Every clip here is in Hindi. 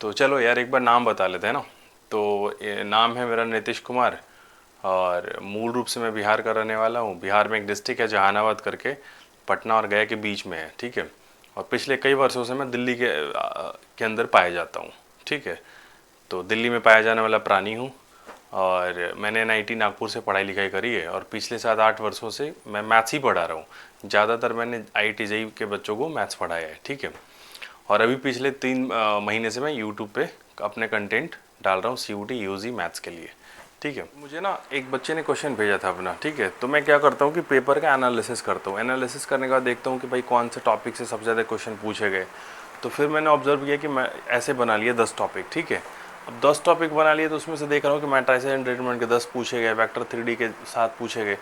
तो चलो यार एक बार नाम बता लेते हैं ना। तो ये नाम है मेरा नीतीश कुमार, और मूल रूप से मैं बिहार का रहने वाला हूँ। बिहार में एक डिस्ट्रिक्ट है जहानाबाद करके, पटना और गया के बीच में है, ठीक है। और पिछले कई वर्षों से मैं दिल्ली के अंदर पाया जाता हूँ, ठीक है। तो दिल्ली में पाया जाने वाला प्राणी हूँ, और मैंने एनआईटी नागपुर से पढ़ाई लिखाई करी है, और पिछले 7-8 वर्षों से मैं मैथ्स ही पढ़ा रहा हूँ। ज़्यादातर मैंने आईआईटी जेईई के बच्चों को मैथ्स पढ़ाया है, ठीक है। और अभी पिछले 3 महीने से मैं यूट्यूब पे अपने कंटेंट डाल रहा हूँ सीयूटी यूजी मैथ्स के लिए, ठीक है। मुझे ना एक बच्चे ने क्वेश्चन भेजा था अपना, ठीक है। तो मैं क्या करता हूँ कि पेपर का एनालिसिस करता हूँ। एनालिसिस करने के बाद देखता हूँ कि भाई कौन से टॉपिक से सबसे ज़्यादा क्वेश्चन पूछे गए। तो फिर मैंने ऑब्जर्व किया कि मैं ऐसे बना लिए 10 टॉपिक, ठीक है। अब 10 टॉपिक बना लिए तो उसमें से देख रहा हूँ कि मैट्रिसेस एंड डिटरमिनेंट के 10 पूछे गए, वेक्टर 3D के 7 पूछे गए।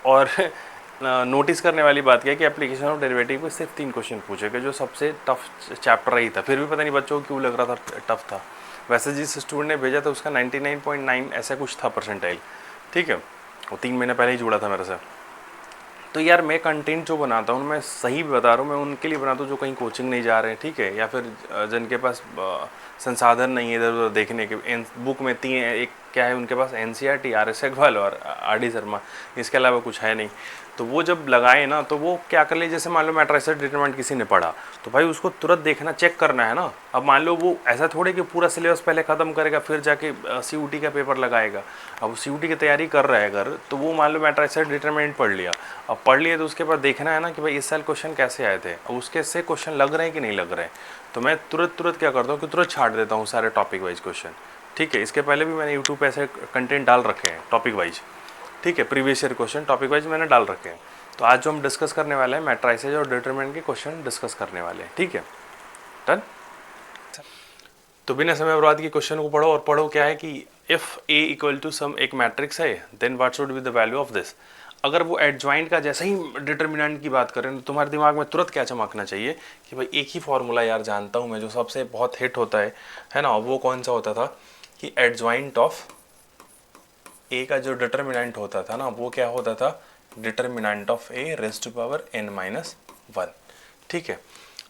और नोटिस करने वाली बात क्या है कि एप्लीकेशन ऑफ डेरिवेटिव पे सिर्फ 3 क्वेश्चन पूछे गए, जो सबसे टफ चैप्टर ही था। फिर भी पता नहीं बच्चों को क्यों लग रहा था टफ था। वैसे जिस स्टूडेंट ने भेजा था उसका 99.9 ऐसा कुछ था परसेंटाइल, ठीक है। वो 3 महीने पहले ही जुड़ा था मेरे से। तो यार मैं कंटेंट जो बनाता हूँ मैं सही बता रहा हूँ, मैं उनके लिए बनाता हूँ जो कहीं कोचिंग नहीं जा रहे हैं, ठीक है। या फिर जिनके पास संसाधन नहीं है इधर उधर देखने के। बुक में तीन एक क्या है उनके पास, एनसीईआरटी, RS अग्रवाल और RD शर्मा, इसके अलावा कुछ है नहीं। तो वो जब लगाए ना तो वो क्या कर ले, जैसे मान लो मैट्रिसेस डिटरमिनेंट किसी ने पढ़ा तो भाई उसको तुरंत देखना, चेक करना है ना। अब मान लो वो ऐसा थोड़े कि पूरा सिलेबस पहले ख़त्म करेगा फिर जाके सीयूटी का पेपर लगाएगा। अब सीयूटी की तैयारी कर रहा है अगर, तो वो मान लो मैट्रिसेस डिटरमिनेंट पढ़ लिया। अब पढ़ लिए तो उसके बाद देखना है ना कि भाई इस साल क्वेश्चन कैसे आए थे, अब उसके से क्वेश्चन लग रहे हैं कि नहीं लग रहे हैं। तो मैं तुरंत तुरंत क्या करता हूँ कि तुरंत छाट देता हूँ सारे टॉपिक वाइज क्वेश्चन, ठीक है। इसके पहले भी मैंने यूट्यूब पे ऐसे कंटेंट डाल रखे हैं टॉपिक वाइज, ठीक है। Previous year question topic wise मैंने डाल रखे हैं। तो आज जो हम डिस्कस करने वाले हैं मैट्रिसेस और डिटरमिनेंट के क्वेश्चन डिस्कस करने वाले हैं, ठीक है। डन। तो बिना समय बर्बाद के क्वेश्चन को पढ़ो, और पढ़ो क्या है कि if A equal to some एक मैट्रिक्स है then what should be the value of this. अगर वो एडजॉइंट का जैसे ही डिटर्मिनेंट की बात करें तो तुम्हारे दिमाग में तुरंत क्या चमकना चाहिए कि भाई एक ही फॉर्मूला यार जानता हूँ मैं जो सबसे बहुत हिट होता है ना। वो कौन सा होता था कि एडजॉइंट ऑफ ए का जो डिटर्मिनेंट होता था ना वो क्या होता था, determinant of A raise to power n-1, ठीक है।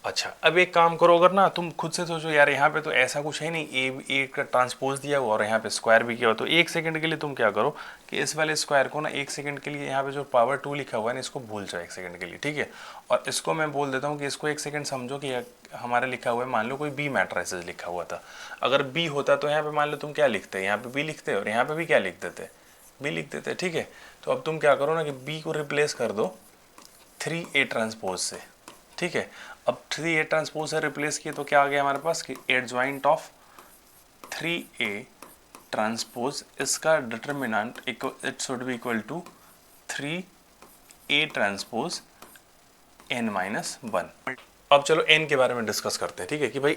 अच्छा अब एक काम करो, अगर ना तुम खुद से सोचो यार यहाँ पे तो ऐसा कुछ है नहीं, ए का ट्रांसपोज दिया हुआ और यहाँ पे स्क्वायर भी किया हुआ, तो 1 सेकंड के लिए तुम क्या करो कि इस वाले स्क्वायर को ना 1 सेकंड के लिए यहाँ पे जो पावर 2 लिखा हुआ है ना इसको भूल जाओ 1 सेकंड के लिए, ठीक है। और इसको मैं बोल देता हूँ कि इसको 1 सेकंड समझो कि हमारे लिखा हुआ है, मान लो कोई बी मैट्रिसेस लिखा हुआ था। अगर बी होता तो यहाँ पे मान लो तुम क्या लिखते, यहाँ पे बी लिखते और यहाँ पे भी क्या लिख देते, बी लिख देते, ठीक है। तो अब तुम क्या करो ना कि बी को रिप्लेस कर दो 3A ट्रांसपोज से, ठीक है। अब 3A ट्रांसपोज से रिप्लेस किए तो क्या आ गया हमारे पास कि एडजॉइंट ऑफ 3A ट्रांसपोज इसका determinant it should be equal to 3A transpose n-1। अब चलो n के बारे में डिस्कस करते हैं, ठीक है, कि भाई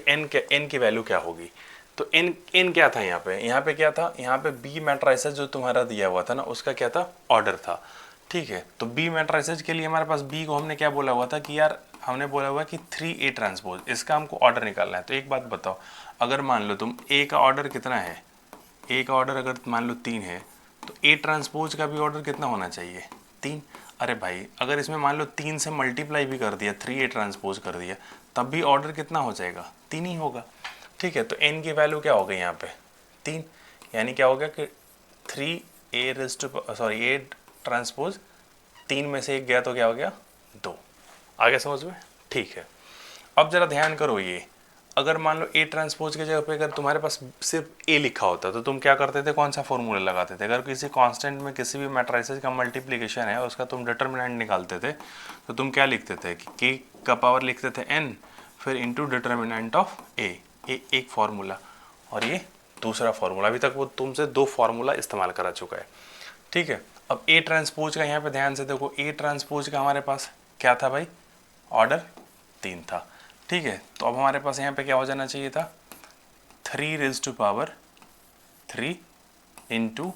n की वैल्यू क्या होगी। तो n क्या था यहाँ पे क्या था, यहाँ पे बी मैट्रिसेस जो तुम्हारा दिया हुआ था ना उसका क्या था, ऑर्डर था, ठीक है। तो बी मैट्रिसेस के लिए हमारे पास बी को हमने क्या बोला हुआ था कि यार हमने बोला हुआ कि 3A ट्रांसपोज, इसका हमको ऑर्डर निकालना है। तो एक बात बताओ, अगर मान लो तुम ए का ऑर्डर कितना है, ए का ऑर्डर अगर मान लो 3 है तो ए ट्रांसपोज का भी ऑर्डर कितना होना चाहिए, 3। अरे भाई अगर इसमें मान लो 3 से मल्टीप्लाई भी कर दिया, 3A ट्रांसपोज कर दिया, तब भी ऑर्डर कितना हो जाएगा, 3 ही होगा, ठीक है। तो n की वैल्यू क्या हो गई यहाँ पे 3, यानी क्या हो गया कि 3A raise to sorry A transpose 3 में से एक गया तो क्या हो गया 2। आगे समझ में, ठीक है। अब जरा ध्यान करो, ये अगर मान लो ए ट्रांसपोज की जगह पे अगर तुम्हारे पास सिर्फ ए लिखा होता तो तुम क्या करते थे, कौन सा फॉर्मूला लगाते थे। अगर किसी कांस्टेंट में किसी भी मैट्रिसेस का मल्टीप्लिकेशन है उसका तुम डिटर्मिनेंट निकालते थे तो तुम क्या लिखते थे कि के का पावर लिखते थे n, फिर इंटू डिटर्मिनेंट ऑफ ए, एक फार्मूला और ये दूसरा फार्मूला। अभी तक वो तुमसे 2 फार्मूला इस्तेमाल करा चुका है, ठीक है। अब ए ट्रांसपोज का यहाँ पे ध्यान से देखो, ए ट्रांसपोज का हमारे पास क्या था भाई, ऑर्डर 3 था, ठीक है। तो अब हमारे पास यहाँ पे क्या हो जाना चाहिए था 3 raise to power 3 into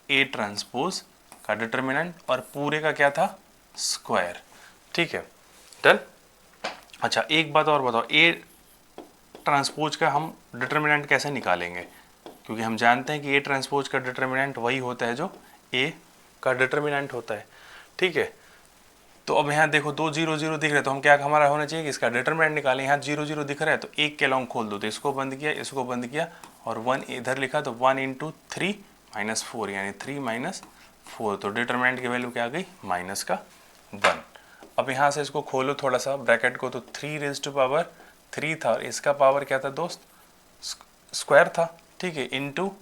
A transpose का डिटर्मिनेंट और पूरे का क्या था स्क्वायर, ठीक है, डन। अच्छा एक बात और बताओ, ए ट्रांसपोज का हम डिटर्मिनेंट कैसे निकालेंगे, क्योंकि हम जानते हैं कि ए ट्रांसपोज का डिटर्मिनेंट वही होता है जो ए का डिटर्मिनेंट होता है, ठीक है। तो अब यहाँ देखो दो जीरो जीरो दिख रहे हैं, तो हम क्या हमारा होना चाहिए कि इसका डिटरमिनेंट निकालें। यहाँ जीरो जीरो दिख रहा है तो एक के लॉन्ग खोल दो, तो इसको बंद किया, इसको बंद किया, और 1 इधर लिखा, तो 1 इंटू 3 माइनस 4 यानी 3 माइनस 4, तो डिटरमिनेंट की वैल्यू क्या आ गई माइनस का 1। अब यहाँ से इसको खोलो थोड़ा सा ब्रैकेट को, तो 3 रेज़ टू पावर 3 था, और इसका पावर क्या था दोस्त, स्क्वायर था, ठीक है, इंटू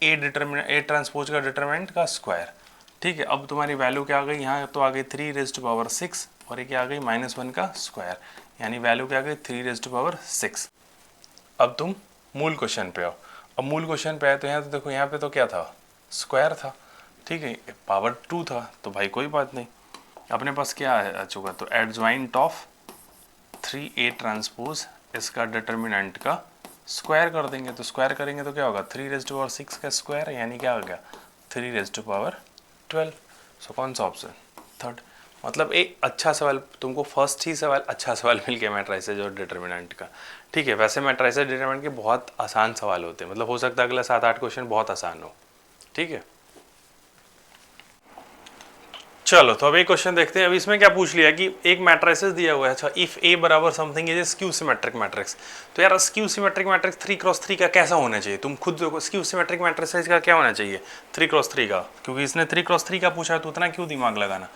ए ट्रांसपोज का डिटरमिनेंट का स्क्वायर, ठीक है। अब तुम्हारी वैल्यू क्या आ गई, यहाँ तो आ गई 3 रेज़ टू पावर 6, और ये क्या आ गई -1 का स्क्वायर, यानी वैल्यू क्या आ गई 3 रेज़ टू पावर 6। अब तुम मूल क्वेश्चन पे आओ। अब मूल क्वेश्चन पे आए तो यहाँ तो देखो, यहाँ पे तो क्या था, स्क्वायर था, ठीक है, पावर 2 था, तो भाई कोई बात नहीं, अपने पास क्या आ चुका, तो एडजॉइंट ऑफ 3A ट्रांसपोज इसका डिटर्मिनेंट का स्क्वायर कर देंगे, तो स्क्वायर करेंगे तो क्या होगा 3 रेज़ टू पावर 6 का स्क्वायर, यानी क्या हो गया 3 रेज़ टू पावर 12। सो कौन सा ऑप्शन, थर्ड। मतलब एक अच्छा सवाल तुमको, फर्स्ट ही सवाल अच्छा सवाल मिल गया मैट्रिसेस और डिटर्मिनेंट का, ठीक है। वैसे मैट्रिसेस डिटर्मिनेंट के बहुत आसान सवाल होते हैं, मतलब हो सकता है अगला 7-8 क्वेश्चन बहुत आसान हो, ठीक है। चलो तो अब एक क्वेश्चन देखते हैं। अब इसमें क्या पूछ लिया कि एक मैट्रिसेस दिया हुआ है, अच्छा इफ ए बराबर something is skew symmetric matrix, तो यार स्क्यू सिमेट्रिक मैट्रिक्स 3x3 का कैसा होना चाहिए, तुम खुद देखो स्क्यू सिमेट्रिक मैट्रिसेस का क्या होना चाहिए 3x3 का, क्योंकि इसने 3x3 का पूछा है तो उतना क्यों दिमाग लगाना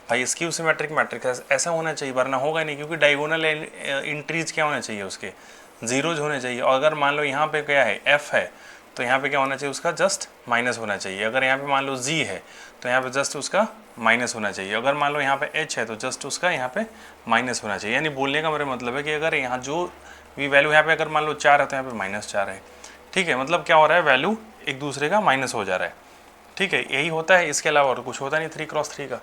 भाई, स्क्यू सिमेट्रिक मैट्रिक्स ऐसा होना चाहिए, वरना होगा नहीं, क्योंकि डायगोनल इंट्रीज क्या होना चाहिए उसके, जीरोज होने चाहिए, और अगर मान लो यहाँ पे क्या है एफ है, तो यहाँ पे क्या होना चाहिए उसका जस्ट माइनस होना चाहिए। अगर यहाँ पे मान लो जी है तो यहाँ पे जस्ट उसका माइनस होना चाहिए। अगर मान लो यहाँ पे एच है तो जस्ट उसका यहाँ पे माइनस होना चाहिए। यानी बोलने का मेरा मतलब है कि अगर यहाँ जो भी वैल्यू यहाँ पे अगर मान लो 4 है तो यहाँ पे -4 है, ठीक है। मतलब क्या हो रहा है, वैल्यू एक दूसरे का माइनस हो जा रहा है, ठीक है, यही होता है, इसके अलावा और कुछ होता नहीं 3x3 का।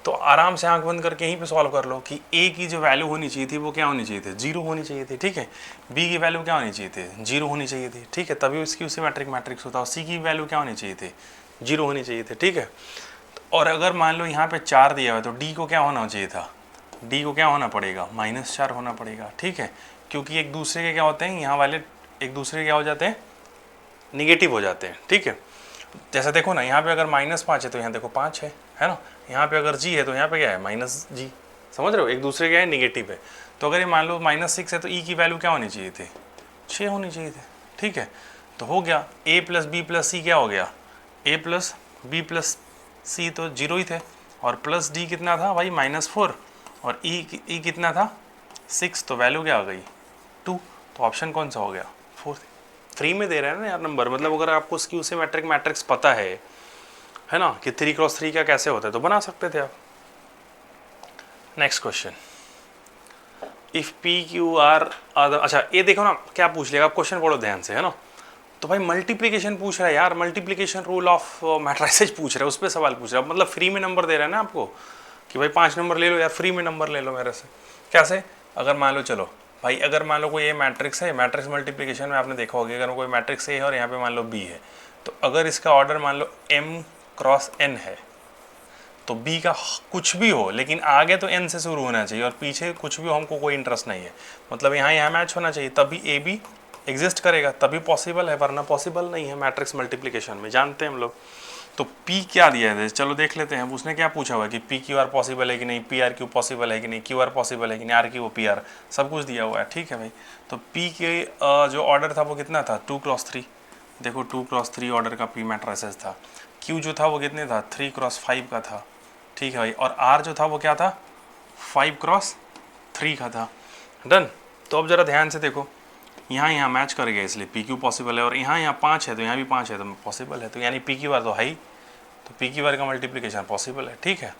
तो आराम से आंख बंद करके यहीं पे सॉल्व कर लो कि ए की जो वैल्यू होनी चाहिए थी वो क्या होनी चाहिए थी, 0 होनी चाहिए थी, ठीक है। बी की वैल्यू क्या होनी चाहिए थी, 0 होनी चाहिए थी, ठीक है, तभी उसकी सिमेट्रिक मैट्रिक्स होता है। सी की वैल्यू क्या होनी चाहिए थी, 0 होनी चाहिए थी, ठीक है। और अगर मान लो यहाँ पे 4 दिया हुआ है तो डी को क्या होना चाहिए था, डी को क्या होना पड़ेगा -4 होना पड़ेगा, ठीक है, क्योंकि एक दूसरे के क्या होते हैं, यहाँ वाले एक दूसरे के क्या हो जाते हैं, निगेटिव हो जाते हैं, ठीक है। जैसा देखो ना, यहाँ पे अगर -5 है तो यहाँ देखो 5 है ना, यहाँ पे अगर जी है तो यहाँ पे क्या है -G, समझ रहे हो, एक दूसरे क्या है निगेटिव है। तो अगर ये मान लो -6 है तो ई की वैल्यू क्या होनी चाहिए थी, 6 होनी चाहिए थी, ठीक है। तो हो गया a + b + c क्या हो गया, a + b + c तो 0 ही थे, और प्लस d कितना था भाई -4, और e कितना था 6, तो वैल्यू क्या आ गई 2। तो ऑप्शन कौन सा हो गया, 4। फ्री में दे रहे हैं ना यार नंबर, मतलब अगर आपको स्क्यू सिमेट्रिक मैट्रिक्स पता है ना कि 3x3 का कैसे होता है तो बना सकते थे आप। Next question, if P Q R, अच्छा ये देखो ना क्या पूछ लेगा, आप क्वेश्चन पढ़ो ध्यान से, है ना। तो भाई मल्टीप्लिकेशन पूछ रहा है यार, मल्टीप्लिकेशन रूल ऑफ मैट्रिसेस पूछ रहा है, उस पर सवाल पूछ रहा है, मतलब फ्री में नंबर दे रहा है ना आपको कि भाई 5 नंबर ले लो यार, फ्री में नंबर ले लो मेरे से। कैसे, अगर मान लो, चलो भाई अगर मान लो कोई ये मैट्रिक्स है, मैट्रिक्स मल्टीप्लिकेशन में आपने देखा होगा, अगर कोई मैट्रिक्स ए है और यहाँ पे मान लो बी है, तो अगर इसका ऑर्डर मान लो m×n है, तो b का कुछ भी हो लेकिन आगे तो n से शुरू होना चाहिए और पीछे कुछ भी हो, हमको कोई इंटरेस्ट नहीं है, मतलब यहाँ मैच होना चाहिए, तभी ए बी एग्जिस्ट करेगा, तभी पॉसिबल है, वरना पॉसिबल नहीं है मैट्रिक्स मल्टीप्लिकेशन में, जानते हैं हम लोग। तो P क्या दिया है, चलो देख लेते हैं। उसने क्या पूछा हुआ है कि PQR पॉसिबल है कि नहीं, PRQ पॉसिबल है कि नहीं, QR पॉसिबल है कि नहीं, RQ PR सब कुछ दिया हुआ है, ठीक है भाई। तो P के जो ऑर्डर था वो कितना था 2x3, देखो 2x3 ऑर्डर का P मैट्रिसेस था। Q जो था वो कितने था 3x5 का था, ठीक है भाई। और R जो था वो क्या था 5x3 का था, डन। तो अब ज़रा ध्यान से देखो, यहाँ मैच कर गया, इसलिए PQ पॉसिबल है, और यहाँ 5 है तो यहाँ भी 5 है तो पॉसिबल है, तो यानी PQR तो है ही, तो PQR का मल्टीप्लिकेशन पॉसिबल है, ठीक है।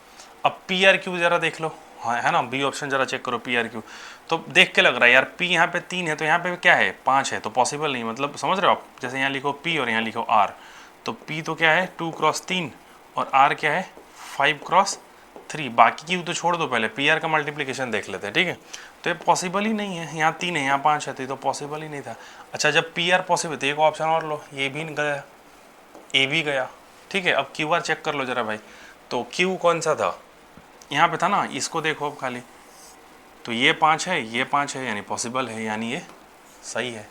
अब PRQ ज़रा देख लो, हाँ है ना, बी ऑप्शन ज़रा चेक करो PRQ, तो देख के लग रहा है यार P यहाँ पे 3 है तो यहाँ पे क्या है 5 है, तो पॉसिबल नहीं, मतलब समझ रहे हो आप, जैसे यहाँ लिखो P और यहाँ लिखो R, तो P तो क्या है 2x3 और R क्या है 5x3, बाकी Q तो छोड़ दो, पहले PR का मल्टीप्लिकेशन देख लेते हैं, ठीक है। तो ये पॉसिबल ही नहीं है, यहाँ 3 है यहाँ 5 है, तो ये तो पॉसिबल ही नहीं था। अच्छा जब PR पॉसिबल तो एक ऑप्शन और लो, ये भी गया, ए भी गया, ठीक है। अब QR चेक कर लो जरा भाई, तो Q कौन सा था, यहाँ पे था ना, इसको देखो अब खाली, तो ये 5 है ये 5 है, यानी पॉसिबल है, यानी ये सही है।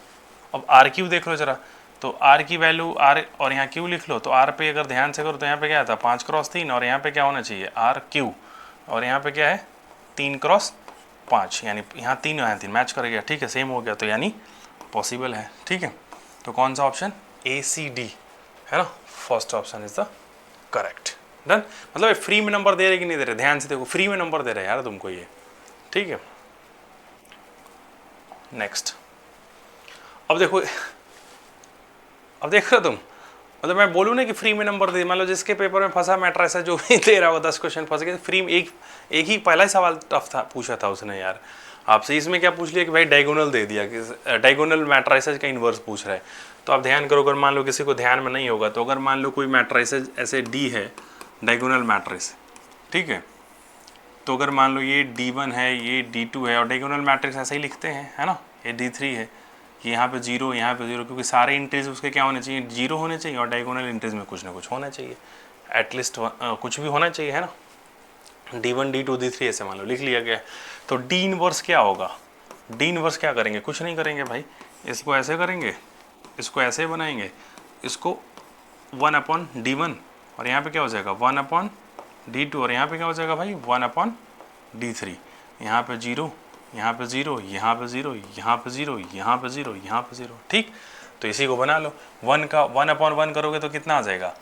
अब RQ देख लो जरा, तो R की वैल्यू R और यहाँ Q लिख लो, तो R पे अगर ध्यान से करो तो यहाँ पे क्या था 5x3, और यहाँ पे क्या होना चाहिए RQ, और यहाँ पे क्या है 3x5, यानी यहाँ 3 यहाँ 3 मैच कर गया, ठीक है, सेम हो गया, तो यानी पॉसिबल है, ठीक है। तो कौन सा ऑप्शन, ACD है ना, first option is the correct. Done. मतलब ये फ्री में नंबर दे रहे कि नहीं दे रहे, ध्यान से देखो, फ्री में नंबर दे रहे हैं यार तुमको ये, ठीक है। नेक्स्ट, अब देखो, अब देख रहे हो तुम, मतलब मैं बोलूँ ना कि फ्री में नंबर दे, मान लो जिसके पेपर में फंसा मैट्रिक्स है, जो भी दे रहा होगा 10 क्वेश्चन फंस गए, फ्री में एक ही पहला ही सवाल टफ था, पूछा था उसने यार आपसे, इसमें क्या पूछ लिया कि भाई डायगोनल दे दिया, कि डायगोनल मैट्रिसेस का इन्वर्स पूछ रहा है। तो आप ध्यान करो, अगर मान लो किसी को ध्यान में नहीं होगा, तो अगर मान लो कोई मैट्रिसेस ऐसे D है, डायगोनल मैट्रिक्स, ठीक है, तो अगर मान लो ये D1 है, ये D2 है, और डायगोनल मैट्रिक्स ऐसे ही लिखते हैं, है ना, ये D3 है, कि यहाँ पे 0, यहाँ पे 0, क्योंकि सारे इंट्रीज उसके क्या होने चाहिए, 0 होने चाहिए, और डायगोनल इंट्रीज में कुछ ना कुछ होना चाहिए, एटलीस्ट कुछ भी होना चाहिए, है ना। D1 D2 D3 ऐसे मान लो लिख लिया गया। तो D इनवर्स क्या होगा, D इनवर्स क्या करेंगे, कुछ नहीं करेंगे भाई, इसको ऐसे करेंगे, इसको ऐसे बनाएंगे, इसको 1/D1, और यहाँ पे क्या हो जाएगा 1/D2, और यहाँ पे क्या हो जाएगा भाई 1/D3, यहाँ पे 0, यहाँ पे 0, यहाँ पे 0, यहाँ पे 0, यहाँ पे 0, यहाँ पे 0, ठीक। तो इसी को बना लो, 1 का 1/1 करोगे तो कितना आ जाएगा,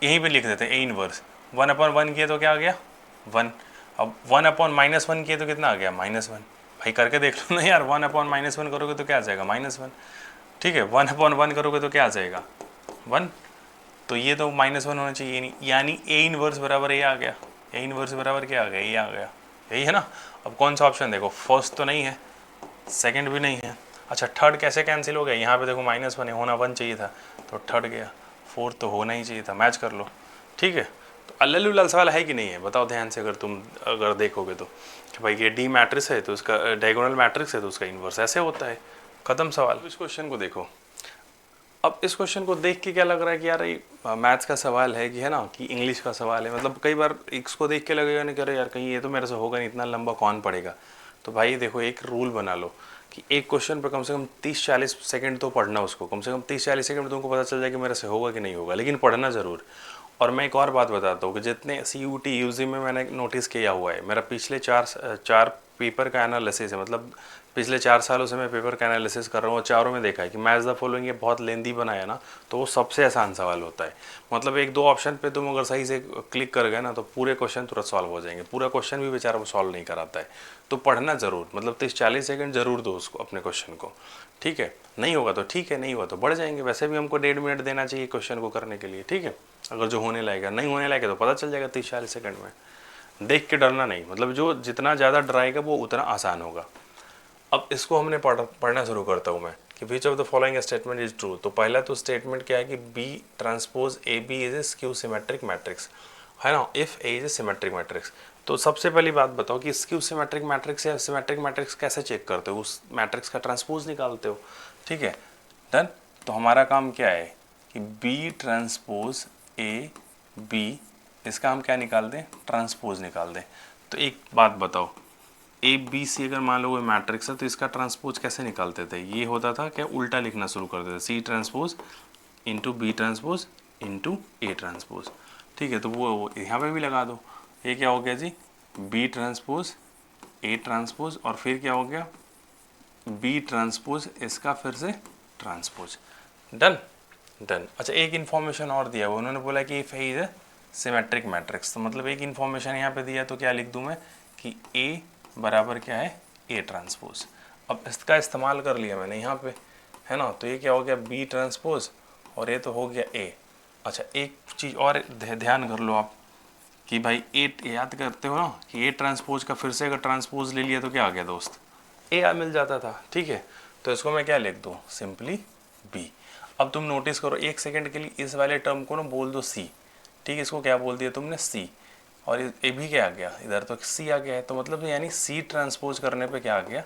यहीं पे लिख देते हैं A इनवर्स, 1/1 किए तो क्या आ गया 1, अब 1/-1 किए तो कितना आ गया -1, भाई करके देख लो ना यार, 1/-1 करोगे तो क्या आ जाएगा -1, ठीक है, 1/1 करोगे तो क्या आ जाएगा 1, तो ये तो -1 होना चाहिए, यानी A इनवर्स बराबर ये आ गया, A इनवर्स बराबर क्या आ गया, ये आ गया, यही है ना। अब कौन सा ऑप्शन देखो, फर्स्ट तो नहीं है, सेकंड भी नहीं है, अच्छा थर्ड कैसे कैंसिल हो गया, यहाँ पे देखो -1 है, होना 1 चाहिए था, तो थर्ड गया, फोर्थ तो होना ही चाहिए था, मैच कर लो, ठीक है। तो अल्लू सवाल है कि नहीं है, बताओ ध्यान से, अगर तुम देखोगे तो, कि भाई ये D मैट्रिक्स है तो उसका डायगोनल मैट्रिक्स है तो उसका इन्वर्स ऐसे होता है, खत्म सवाल। इस क्वेश्चन को देखो, अब इस क्वेश्चन को देख के क्या लग रहा है कि यार ये मैथ्स का सवाल है कि, है ना, कि इंग्लिश का सवाल है, मतलब कई बार इसको देख के लगेगा नहीं, करे यार कहीं ये तो मेरे से होगा नहीं, इतना लंबा कौन पढ़ेगा। तो भाई देखो, एक रूल बना लो कि एक क्वेश्चन पर कम से कम 30-40 सेकंड तो पढ़ना, उसको कम से कम 30-40 सेकंड में तुमको पता चल जाए कि मेरे से होगा कि नहीं होगा, लेकिन पढ़ना ज़रूर। और मैं एक और बात बताता हूँ कि जितने CUT UG में मैंने नोटिस किया हुआ है, मेरा पिछले चार पेपर का एनालिसिस है, मतलब पिछले 4 सालों से मैं पेपर का एनालिसिस कर रहा हूँ, और चारों में देखा है कि मैच द फॉलोइंग ये बहुत लेंदी बनाया ना, तो वो सबसे आसान सवाल होता है, मतलब 1-2 ऑप्शन पे तुम अगर सही से क्लिक कर गए ना, तो पूरे क्वेश्चन तुरंत सॉल्व हो जाएंगे, पूरा क्वेश्चन भी बेचारा वो सॉल्व नहीं कराता है। तो पढ़ना ज़रूर, मतलब 30-40 सेकंड ज़रूर दो उसको, अपने क्वेश्चन को, ठीक है। नहीं होगा तो ठीक है, नहीं हुआ तो बढ़ जाएंगे, वैसे भी हमको 1.5 मिनट देना चाहिए क्वेश्चन को करने के लिए, ठीक है। अगर जो होने लगेगा, नहीं होने लगेगा तो पता चल जाएगा 30-40 सेकंड में, देख के डरना नहीं, मतलब जो जितना ज़्यादा डराएगा वो उतना आसान होगा। अब इसको हमने पढ़ना शुरू करता हूँ मैं, कि which of the following statement is true. तो पहला तो स्टेटमेंट क्या है कि B transpose AB is A skew symmetric matrix, है ना, if A is a symmetric matrix. तो सबसे पहली बात बताओ कि स्क्यू सिमेट्रिक मैट्रिक्स या सिमेट्रिक मैट्रिक्स कैसे चेक करते हो, उस मैट्रिक्स का ट्रांसपोज निकालते हो, ठीक है, डन। तो हमारा काम क्या है कि B ट्रांसपोज AB, इसका हम क्या निकाल दें, ट्रांसपोज निकाल दें। तो एक बात बताओ, ABC अगर मान लो कोई मैट्रिक्स है तो इसका ट्रांसपोज कैसे निकालते थे, ये होता था क्या, उल्टा लिखना शुरू कर देते, C transpose into B transpose into A transpose, ठीक है। तो वो यहाँ पे भी लगा दो, ये क्या हो गया जी, B ट्रांसपोज A ट्रांसपोज, और फिर क्या हो गया B ट्रांसपोज, इसका फिर से ट्रांसपोज, डन डन। अच्छा एक इन्फॉर्मेशन और दिया हुआ, उन्होंने बोला कि if A is a symmetric matrix, तो मतलब एक इन्फॉर्मेशन यहाँ पे दिया, तो क्या लिख दूँ मैं कि A बराबर क्या है A ट्रांसपोज। अब इसका इस्तेमाल कर लिया मैंने यहाँ पे, है ना, तो ये क्या हो गया B ट्रांसपोज, और ये तो हो गया A। अच्छा एक चीज़ और ध्यान कर लो आप, कि भाई A याद करते हो ना कि A ट्रांसपोज का फिर से अगर ट्रांसपोज ले लिया तो क्या आ गया दोस्त, A मिल जाता था, ठीक है। तो इसको मैं क्या लिख दूँ, सिंपली B। अब तुम नोटिस करो, 1 सेकेंड के लिए इस वाले टर्म को ना बोल दो C, ठीक है, इसको क्या बोल दिया तुमने C, और ये भी क्या आ गया, इधर तो C आ गया है, तो मतलब यानी C ट्रांसपोज करने पे क्या आ गया,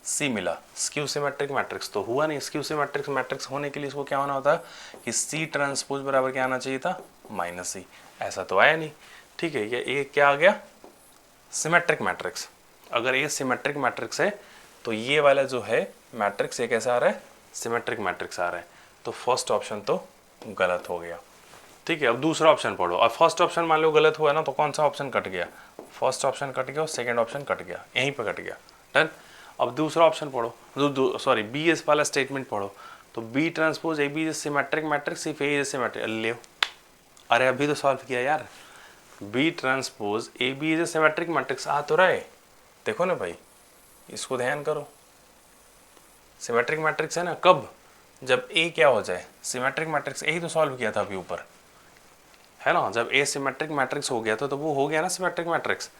C मिला। स्क्यू सिमेट्रिक मैट्रिक्स तो हुआ नहीं, स्क्यू सिमेट्रिक मैट्रिक्स होने के लिए इसको क्या होना होता है कि C ट्रांसपोज बराबर क्या आना चाहिए था, -C, ऐसा तो आया नहीं, ठीक है। ये क्या आ गया, सिमेट्रिक मैट्रिक्स। अगर ये सिमेट्रिक मैट्रिक्स है तो ये वाला जो है मैट्रिक्स ये कैसा आ रहा है, सिमेट्रिक मैट्रिक्स आ रहा है, तो फर्स्ट ऑप्शन तो गलत हो गया, ठीक है, अब दूसरा ऑप्शन पढ़ो। अब फर्स्ट ऑप्शन मान लो गलत हुआ ना, तो कौन सा ऑप्शन कट गया? फर्स्ट ऑप्शन कट गया और सेकंड ऑप्शन कट गया, यहीं पे कट गया। डन। अब दूसरा ऑप्शन पढ़ो, सॉरी बी एस वाला स्टेटमेंट पढ़ो। तो B transpose A B is symmetric matrix if A is symmetric. ले, अरे अभी तो सॉल्व किया यार। B transpose A B is symmetric matrix आ तो रहा है, देखो ना भाई, इसको ध्यान करो। सिमेट्रिक मैट्रिक्स है ना, कब? जब ए क्या हो जाए? Symmetric matrix. यही तो सॉल्व किया था अभी ऊपर, है ना। जब ए सिमेट्रिक मैट्रिक्स हो गया तो वो हो गया ना सिमेट्रिक मैट्रिक्स,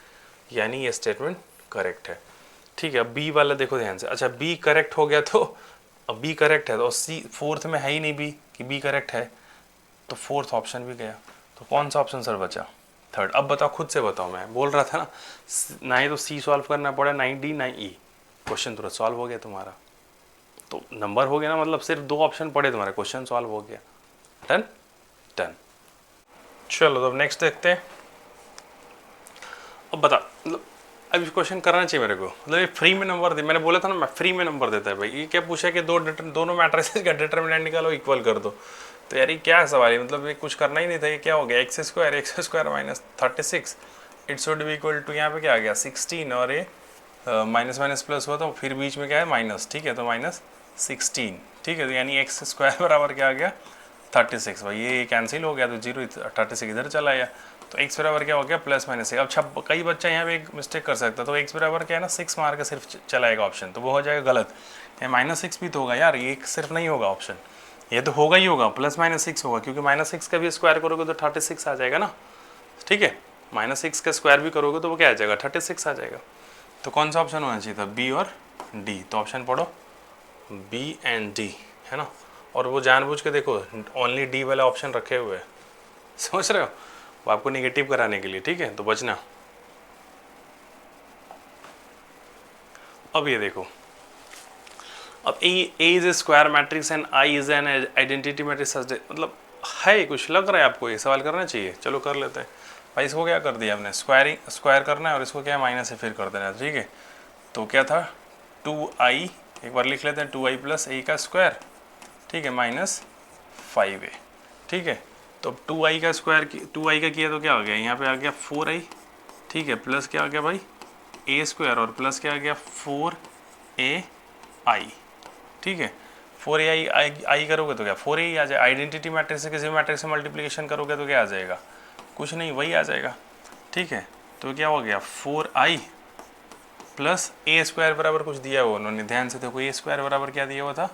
यानी ये स्टेटमेंट करेक्ट है। ठीक है, अब बी वाला देखो ध्यान से। अच्छा, बी करेक्ट हो गया तो अब बी करेक्ट है तो सी फोर्थ में है ही नहीं बी कि बी करेक्ट है, तो फोर्थ ऑप्शन भी गया। तो कौन सा ऑप्शन सर बचा? थर्ड। अब बताओ, खुद से बताओ, मैं बोल रहा था ना ही तो सी सॉल्व करना पड़ा, ना ही डी ना ही ई। क्वेश्चन तुरंत सॉल्व हो गया तुम्हारा, तो नंबर हो गया ना, मतलब सिर्फ 2 ऑप्शन पड़े तुम्हारे, क्वेश्चन सॉल्व हो गया। Done done. चलो तो नेक्स्ट देखते हैं। अब बता, मतलब अब इस क्वेश्चन करना चाहिए मेरे को, मतलब ये फ्री में नंबर दे, मैंने बोला था ना मैं फ्री में नंबर देता है भाई। ये क्या पूछा कि दोनों मैट्रिसेस का डिटरमिनेंट निकालो, इक्वल कर दो। तो यार ये क्या सवाल है, मतलब ये कुछ करना ही नहीं था। ये क्या हो गया? X square minus 36 it should be equal to, यहाँ पे क्या आ गया 16, और ये माइनस माइनस प्लस हुआ तो फिर बीच में क्या है माइनस, ठीक है, तो माइनस 16, ठीक है। तो यानी एक्स स्क्वायर बराबर क्या आ गया 36। भाई ये कैंसिल हो गया तो 0 36 इधर चला गया, तो एक्स बराबर क्या हो गया प्लस माइनस 6। अब कई बच्चा यहाँ पे एक मिस्टेक कर सकता है, तो एक्स बराबर क्या है ना 6 मार के सिर्फ चलाएगा ऑप्शन, तो वो हो जाएगा गलत। ये -6 भी तो होगा यार, ये सिर्फ नहीं होगा ऑप्शन, ये तो होगा ही होगा, प्लस -6 होगा, क्योंकि -6 का भी स्क्वायर करोगे तो 36 आ जाएगा ना, ठीक है। -6 का स्क्वायर भी करोगे तो वो क्या आ जाएगा 36 आ जाएगा। तो कौन सा ऑप्शन होना चाहिए था? बी और डी। तो ऑप्शन पढ़ो बी एंड डी, है ना। और वो जानबूझ के देखो ओनली डी वाला ऑप्शन रखे हुए हैं, समझ रहे हो, वो आपको नेगेटिव कराने के लिए, ठीक है, तो बचना। अब ये देखो, अब A is a square matrix and I is an identity matrix, मतलब है कुछ लग रहा है आपको ये सवाल करना चाहिए? चलो कर लेते हैं भाई। इसको क्या कर दिया हमने, स्क्वायर करना है और इसको क्या माइनस से फिर कर देना है, ठीक है। तो क्या था 2i, एक बार लिख लेते हैं 2i प्लस ए का स्क्वायर, ठीक है, माइनस 5a, ठीक है। तो 2i का स्क्वायर 2i का किया तो क्या हो गया, यहाँ पे आ गया 4i, ठीक है, प्लस क्या आ गया भाई ए स्क्वायर, और प्लस क्या आ गया 4ai, ठीक है। 4ai आई करोगे तो क्या 4a आ जाए। आइडेंटिटी मैट्रिक्स से किसी मैट्रिक्स से मल्टीप्लिकेशन करोगे तो क्या आ जाएगा, कुछ नहीं, वही आ जाएगा, ठीक है। तो क्या हो गया 4i प्लस ए स्क्वायर बराबर कुछ दिया हुआ उन्होंने, ध्यान से देखो, ए स्क्वायर बराबर क्या दिया हुआ था,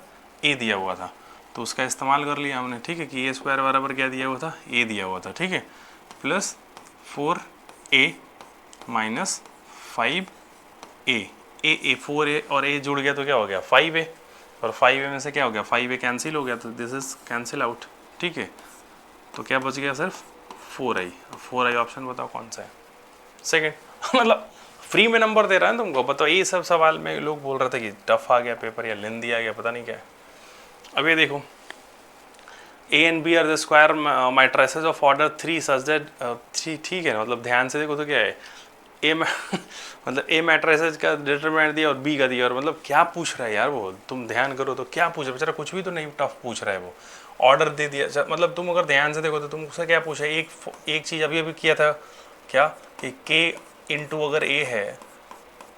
ए दिया हुआ था, तो उसका इस्तेमाल कर लिया हमने, ठीक है, कि ए स्क्वायर बराबर क्या दिया हुआ था, ए दिया हुआ था, ठीक है, प्लस 4a माइनस 5a, ए 4a और a जुड़ गया तो क्या हो गया 5a, और 5a में से क्या हो गया 5a कैंसिल हो गया, तो दिस इज कैंसिल आउट, ठीक है। तो क्या बच गया सिर्फ 4i ऑप्शन बताओ कौन सा है, सेकेंड। मतलब फ्री में नंबर दे रहा है तुमको, बताओ। ये सब सवाल में लोग बोल रहे थे कि टफ आ गया पेपर या लेंदी आ गया, पता नहीं क्या है। अब ये देखो, A and B are the square matrices of order 3 such that 3, ठीक है, मतलब ध्यान से देखो तो क्या है ए मतलब ए मैट्रिसेस का डिटरमिनेंट दिया और बी का दिया, और मतलब क्या पूछ रहा है यार वो, तुम ध्यान करो तो क्या पूछ रहा है बेचारा, कुछ भी तो नहीं टफ पूछ रहा है वो, ऑर्डर दे दिया। मतलब तुम अगर ध्यान से देखो तो तुमसे क्या पूछा, एक चीज़ अभी अभी किया था क्या, कि k इंटू अगर a है,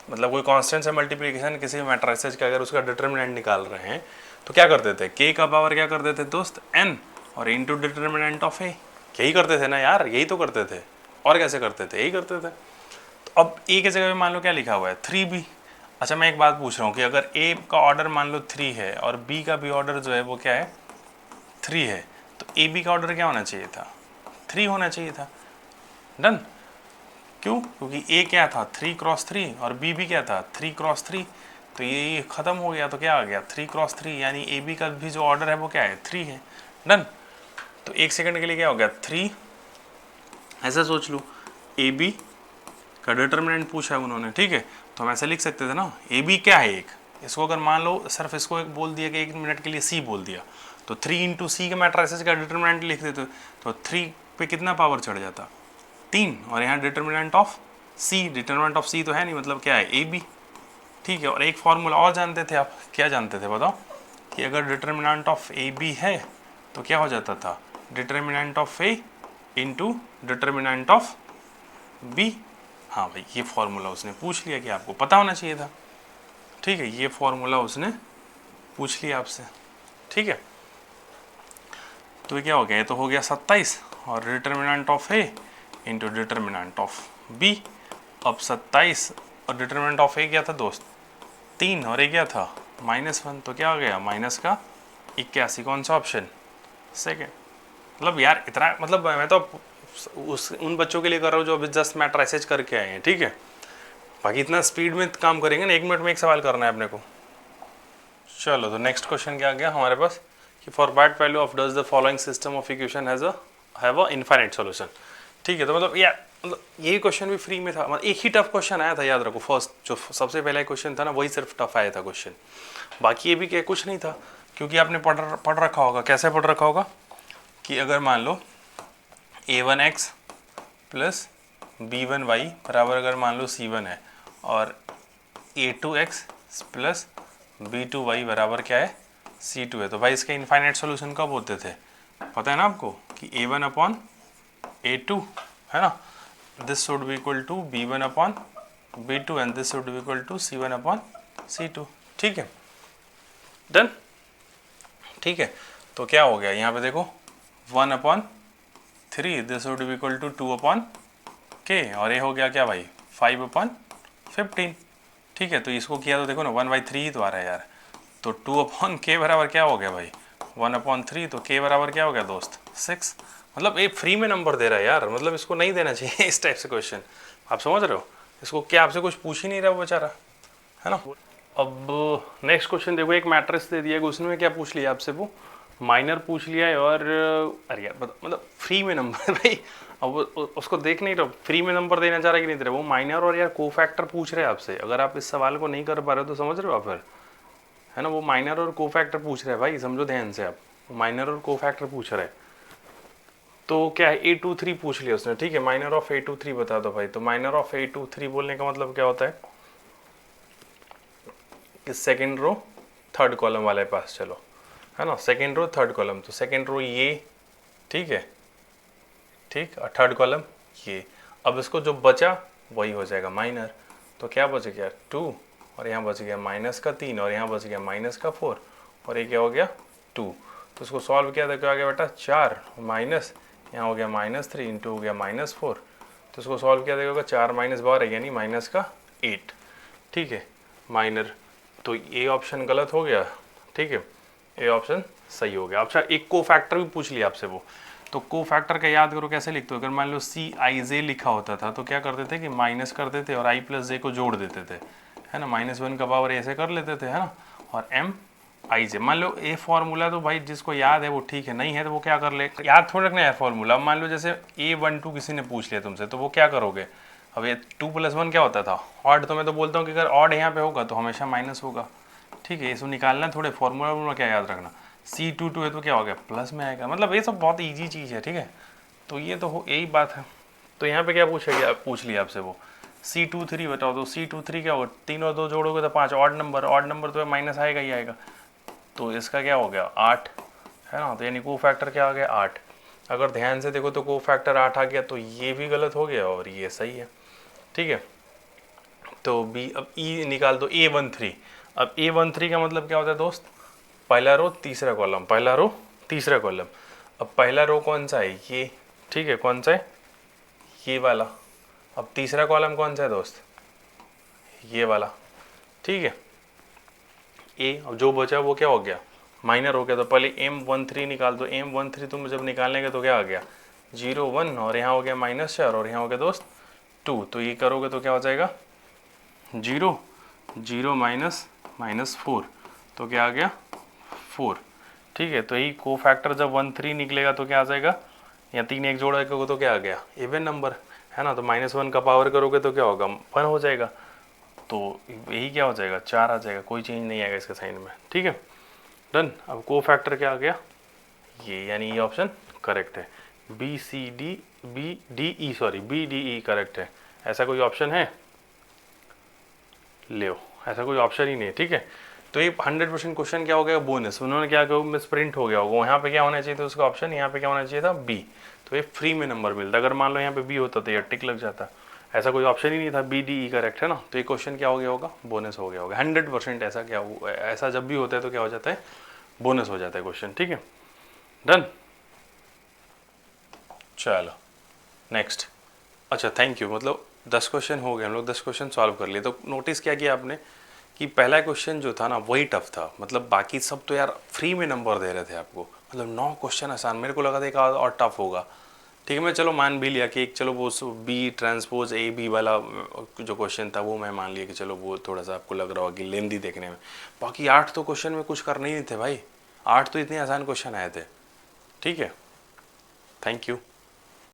मतलब कोई कांस्टेंट से मल्टीप्लिकेशन किसी मैट्रिसेस का अगर उसका डिटरमिनेंट निकाल रहे हैं तो क्या करते थे, k का पावर क्या करते थे दोस्त n, और इंटू डिटरमिनेंट ऑफ a, यही करते थे ना यार, यही तो करते थे, और कैसे करते थे, यही करते थे। तो अब a की जगह पे मान लो क्या लिखा हुआ है 3b। अच्छा मैं एक बात पूछ रहा हूँ कि अगर a का ऑर्डर मान लो 3 है और b का भी ऑर्डर जो है वो क्या है 3 है, तो ab का ऑर्डर क्या होना चाहिए था 3 होना चाहिए था। डन। क्यों? क्योंकि a क्या था 3 क्रॉस 3 और b भी क्या था 3 क्रॉस 3, तो ये ख़त्म हो गया, तो क्या आ गया 3 क्रॉस 3, यानी ए बी का भी जो ऑर्डर है वो क्या है 3 है। डन। तो एक सेकंड के लिए क्या हो गया 3, ऐसा सोच लो ए बी का डिटरमिनेंट पूछा है उन्होंने, ठीक है, तो हम ऐसे लिख सकते थे ना, ए बी क्या है एक, इसको अगर मान लो सिर्फ इसको एक बोल दिया कि 1 मिनट के लिए सी बोल दिया, तो 3 इंटू सी के मैट्रिसेस का डिटरमिनेंट लिख देते, तो 3 पे कितना पावर चढ़ जाता 3, और यहाँ determinant of C, determinant of C तो है नहीं, मतलब क्या है ए बी, ठीक है। और एक फॉर्मूला और जानते थे आप, क्या जानते थे बताओ, कि अगर डिटरमिनेंट ऑफ ए बी है तो क्या हो जाता था determinant of A into determinant of B. हाँ भाई, ये फॉर्मूला उसने पूछ लिया कि आपको पता होना चाहिए था। ठीक है, ये फॉर्मूला उसने पूछ लिया आपसे। ठीक है, तो ये क्या हो गया, ये तो हो गया 27 और determinant of A into determinant of B. अब 27 और डिटर्मिनेंट ऑफ ए क्या था दोस्त, 3 और ए क्या था -1, तो क्या हो गया माइनस का 81। कौन सा ऑप्शन, सेकेंड। मतलब यार इतना, मतलब मैं तो उन बच्चों के लिए कर रहा हूँ जो अभी जस्ट मैट्रिसेज करके आए हैं। ठीक है, बाकी इतना स्पीड में काम करेंगे ना, 1 मिनट में एक सवाल करना है अपने को। चलो, तो नेक्स्ट क्वेश्चन क्या आ गया हमारे पास कि for that value of does the following system of equation have a infinite solution. ठीक है, तो मतलब यार मतलब यही क्वेश्चन भी फ्री में था, मतलब एक ही टफ क्वेश्चन आया था, याद रखो। फर्स्ट जो सबसे पहला क्वेश्चन था ना, वही सिर्फ टफ आया था क्वेश्चन, बाकी ये भी क्या कुछ नहीं था, क्योंकि आपने पढ़ रखा होगा। कैसे पढ़ रखा होगा कि अगर मान लो a1x प्लस b1y बराबर अगर मान लो c1 है, और a2x प्लस b2y बराबर क्या है, c2 है, तो भाई इसके इनफाइनाइट सॉल्यूशन कब होते थे, पता है ना आपको कि a1 अपॉन a2 है ना, this should be equal to b1 upon b2 and this should be equal to c1 upon c2। ठीक है, डन। ठीक है, तो क्या हो गया यहाँ पे देखो 1 upon 3, this would be equal to 2 upon K, और ये हो गया क्या भाई 5 अपॉन 15। ठीक है, तो इसको किया तो देखो ना 1/3 ही तो आ रहा है यार, तो 2 अपॉन के बराबर क्या हो गया भाई 1/3, तो के बराबर क्या हो गया दोस्त 6। मतलब ये फ्री में नंबर दे रहा है यार, मतलब इसको नहीं देना चाहिए इस टाइप से क्वेश्चन। आप समझ रहे हो, इसको क्या आपसे कुछ पूछ ही नहीं रहा वो बेचारा, है ना। अब नेक्स्ट क्वेश्चन देखो, एक मैट्रिक्स दे दिया है, उसमें क्या पूछ लिया आपसे, वो माइनर पूछ लिया है, और अरे यार मतलब फ्री में नंबर भाई, अब उसको देख नहीं रहो, फ्री में नंबर देना चाह रहा है कि नहीं दे रहा, वो माइनर और यार कोफैक्टर पूछ रहे हैं आपसे। अगर आप इस सवाल को नहीं कर पा रहे हो तो समझ रहे हो आप फिर, है ना, वो माइनर और कोफैक्टर पूछ रहे हैं भाई, समझो ध्यान से आप, माइनर और कोफैक्टर पूछ रहे हैं। तो क्या है A23 पूछ लिया उसने। ठीक है, माइनर ऑफ A23 बता दो भाई। तो माइनर ऑफ A23 बोलने का मतलब क्या होता है कि सेकेंड रो थर्ड कॉलम वाले पास चलो, है ना, सेकेंड रो थर्ड कॉलम, तो सेकेंड रो ये, ठीक है, ठीक, और थर्ड कॉलम ये। अब इसको जो बचा वही हो जाएगा माइनर, तो क्या बच गया 2, और यहाँ बच गया माइनस का 3, और यहाँ बच गया माइनस का 4, और ये क्या हो गया 2। तो इसको सॉल्व किया था, क्या आ गया बेटा 4 माइनस, यहाँ हो गया -3 इंटू हो गया -4, तो इसको सॉल्व किया देखोगे 4 माइनस 12 यानी माइनस का 8। ठीक है, माइनर, तो ये ऑप्शन गलत हो गया। ठीक है, ये ऑप्शन सही हो गया। अच्छा, एक को फैक्टर भी पूछ लिया आपसे वो, तो को फैक्टर का याद करो कैसे लिखते हो। अगर मान लो CIJ लिखा होता था तो क्या करते थे कि माइनस करते थे और I प्लस जे को जोड़ देते थे, है ना, -1 का पावर ऐसे कर लेते थे, है ना, और MIJ। मान लो ये फॉर्मूला तो भाई जिसको याद है वो ठीक है, नहीं है तो वो क्या कर ले, याद थोड़ा रखना है फॉर्मूला। मान लो जैसे A12 किसी ने पूछ लिया तुमसे, तो वो क्या करोगे, अब ये 2 + 1 क्या होता था ऑड, तो मैं तो बोलता हूँ कि अगर ऑड यहाँ पे होगा तो हमेशा माइनस होगा। ठीक है, इसको निकालना थोड़े फॉर्मूला क्या याद रखना, C22 है तो क्या हो गया प्लस में आएगा। मतलब ये सब बहुत इजी चीज़ है। ठीक है, तो ये तो हो यही बात है। तो यहाँ पे क्या पूछ लिया आपसे वो C23 बताओ, तो C23 क्या होगा, 3 और 2 जोड़ोगे तो 5, ऑड नंबर तो माइनस आएगा ही आएगा, तो इसका क्या हो गया 8, है ना, तो यानी को फैक्टर क्या आ गया 8। अगर ध्यान से देखो तो को फैक्टर 8 आ गया, तो ये भी गलत हो गया और ये सही है। ठीक है, तो बी, अब ई निकाल दो A13। अब A13 का मतलब क्या होता है दोस्त, पहला रो तीसरा कॉलम, पहला रो तीसरा कॉलम। अब पहला रो कौन सा है ये, ठीक है, कौन सा है ये वाला। अब तीसरा कॉलम कौन सा है दोस्त, ये वाला। ठीक है, ए, अब जो बचा वो क्या हो गया माइनर हो गया, तो पहले M13 निकाल दो। M13 तुम जब निकालने के तो क्या आ गया 0 1, और यहाँ हो गया -4, और यहाँ हो गया दोस्त 2, तो ये करोगे तो क्या हो जाएगा 0 0 -4, तो क्या आ गया 4। ठीक है, तो यही को फैक्टर जब 1 3 निकलेगा तो क्या आ जाएगा, या 3 1 जोड़ा करोगे तो क्या आ गया इवन नंबर, है ना, तो -1 का पावर करोगे तो क्या होगा 1 हो जाएगा, तो यही क्या हो जाएगा 4 आ जाएगा, कोई चेंज नहीं आएगा इसके साइन में। ठीक है, डन। अब को फैक्टर क्या आ गया ये, यानी ये ऑप्शन करेक्ट है, बी डी ई करेक्ट है। ऐसा कोई ऑप्शन है, ले ऐसा कोई ऑप्शन ही नहीं है। ठीक है, तो ये 100% क्वेश्चन क्या हो गया, बोनस। उन्होंने क्या कहा, मिस प्रिंट हो गया होगा, यहाँ पे क्या होना चाहिए था उसका ऑप्शन, यहाँ पे क्या होना चाहिए था, बी। तो ये फ्री में नंबर मिलता, अगर मान लो यहाँ पे बी होता तो ये टिक लग जाता, ऐसा कोई ऑप्शन ही नहीं था, बी डी ई करेक्ट है ना। तो ये क्वेश्चन क्या हो गया होगा, बोनस हो गया होगा। 100% ऐसा क्या हो, ऐसा जब भी होता है तो क्या हो जाता है, बोनस हो जाता है क्वेश्चन। ठीक है, डन। चलो नेक्स्ट। अच्छा थैंक यू, मतलब 10 क्वेश्चन हो गए, हम लोग 10 क्वेश्चन सॉल्व कर लिए। तो नोटिस क्या किया आपने कि पहला क्वेश्चन जो था ना वही टफ था, मतलब बाकी सब तो यार फ्री में नंबर दे रहे थे आपको, मतलब 9 क्वेश्चन आसान, मेरे को लगा था एक और टफ होगा। ठीक है, मैं चलो मान भी लिया कि एक, चलो वो बी ट्रांसपोज ए बी वाला जो क्वेश्चन था वो मैं मान लिया कि चलो वो थोड़ा सा आपको लग रहा होगा कि लेंदी देखने में, बाकी 8 तो क्वेश्चन में कुछ करने ही नहीं थे भाई, 8 तो इतने आसान क्वेश्चन आए थे। ठीक है, थैंक यू।